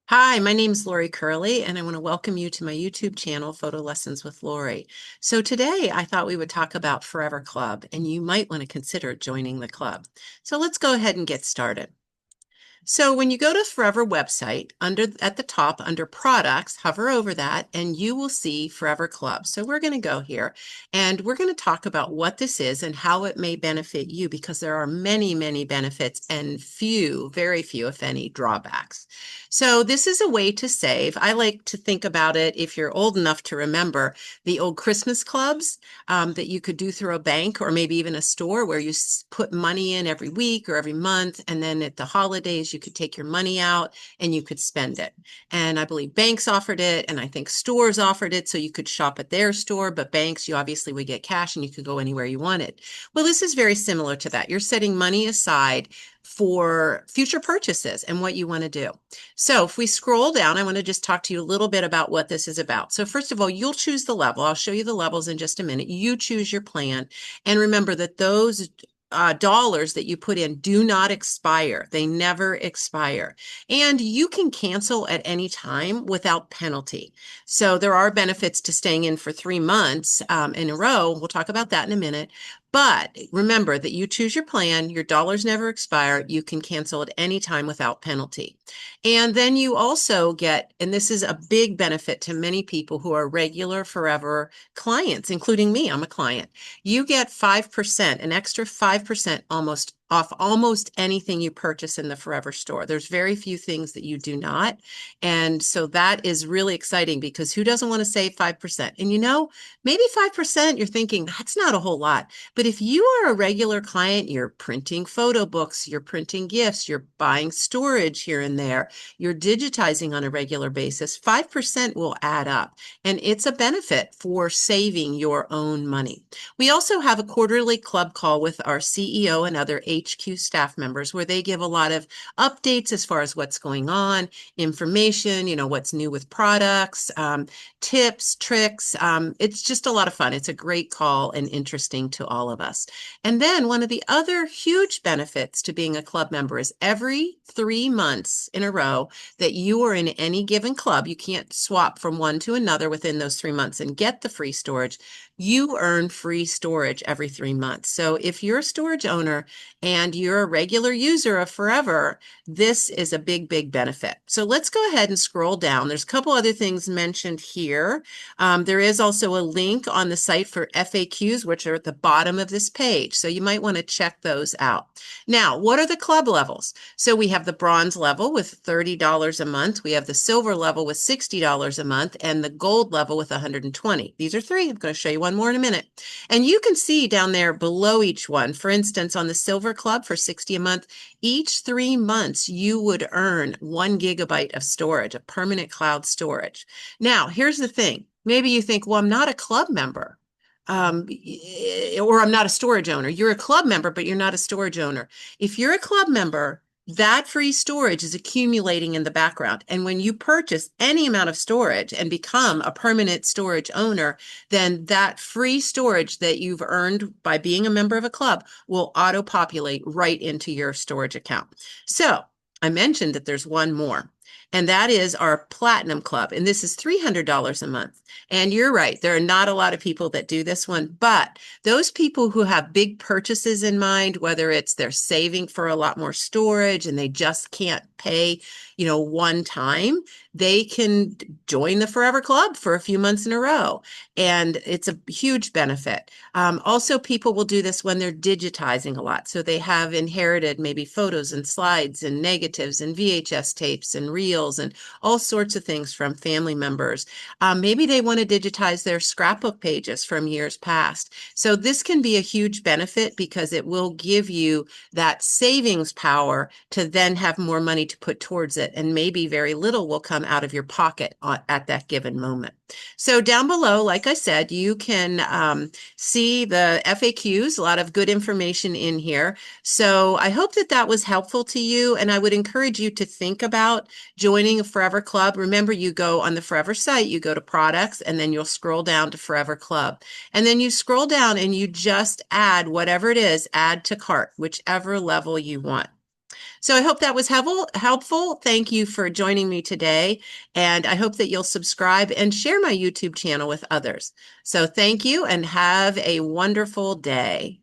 Hi, my name is Lori Curley, and I want to welcome you to my YouTube channel, Photo Lessons with Lori. So today I thought we would talk about Forever Club, and you might want to consider joining the club. So let's go ahead and get started. So when you go to Forever website, at the top under products, hover over that and you will see Forever Club. So we're going to go here and we're going to talk about what this is and how it may benefit you because there are many, many benefits and very few, if any, drawbacks. So this is a way to save. I like to think about it, if you're old enough to remember, the old Christmas clubs that you could do through a bank or maybe even a store where you put money in every week or every month, and then at the holidays you could take your money out and you could spend it. And I believe banks offered it, and I think stores offered it, so you could shop at their store, but banks, you obviously would get cash and you could go anywhere you wanted. Well, this is very similar to that. You're setting money aside for future purchases and what you want to do. So if we scroll down, I want to just talk to you a little bit about what this is about. So first of all, you'll choose the level. I'll show you the levels in just a minute. You choose your plan. And remember that those dollars that you put in do not expire. They never expire. And you can cancel at any time without penalty. So there are benefits to staying in for 3 months in a row. We'll talk about that in a minute. But remember that you choose your plan, your dollars never expire, you can cancel at any time without penalty. And then you also get, and this is a big benefit to many people who are regular Forever clients, including me, I'm a client. You get 5%, an extra 5% almost off almost anything you purchase in the Forever store. There's very few things that you do not. And so that is really exciting because who doesn't want to save 5%? And maybe 5%, you're thinking, that's not a whole lot. But if you are a regular client, you're printing photo books, you're printing gifts, you're buying storage here and there, you're digitizing on a regular basis, 5% will add up. And it's a benefit for saving your own money. We also have a quarterly club call with our CEO and other HQ staff members where they give a lot of updates as far as what's going on, information, what's new with products, tips, tricks. It's just a lot of fun. It's a great call and interesting to all of us. And then one of the other huge benefits to being a club member is every 3 months in a row that you are in any given club, you can't swap from one to another within those 3 months and get the free storage. You earn free storage every 3 months. So if you're a storage owner and you're a regular user of Forever, this is a big, big benefit. So let's go ahead and scroll down. There's a couple other things mentioned here. There is also a link on the site for FAQs, which are at the bottom of this page. So you might want to check those out. Now, what are the club levels? So we have the bronze level with $30 a month. We have the silver level with $60 a month and the gold level with $120. These are three. I'm going to show you one more in a minute. And you can see down there below each one, for instance, on the silver club for $60 a month, each 3 months you would earn 1 GB of storage, a permanent cloud storage. Now, here's the thing. Maybe you think, well, I'm not a club member. Or I'm not a storage owner. You're a club member, but you're not a storage owner. If you're a club member, that free storage is accumulating in the background. And when you purchase any amount of storage and become a permanent storage owner, then that free storage that you've earned by being a member of a club will auto-populate right into your storage account. So I mentioned that there's one more. And that is our Platinum Club. And this is $300 a month. And you're right, there are not a lot of people that do this one, but those people who have big purchases in mind, whether it's they're saving for a lot more storage and they just can't pay, one time, they can join the Forever Club for a few months in a row. And it's a huge benefit. Also, people will do this when they're digitizing a lot. So they have inherited maybe photos and slides and negatives and VHS tapes and reels and all sorts of things from family members. Maybe they want to digitize their scrapbook pages from years past. So this can be a huge benefit because it will give you that savings power to then have more money to put towards it. And maybe very little will come out of your pocket at that given moment. So down below, like I said, you can see the FAQs, a lot of good information in here. So I hope that that was helpful to you. And I would encourage you to think about joining a Forever Club. Remember, you go on the Forever site, you go to products, and then you'll scroll down to Forever Club. And then you scroll down and you just add whatever it is, add to cart, whichever level you want. So I hope that was helpful. Thank you for joining me today, and I hope that you'll subscribe and share my YouTube channel with others. So thank you and have a wonderful day.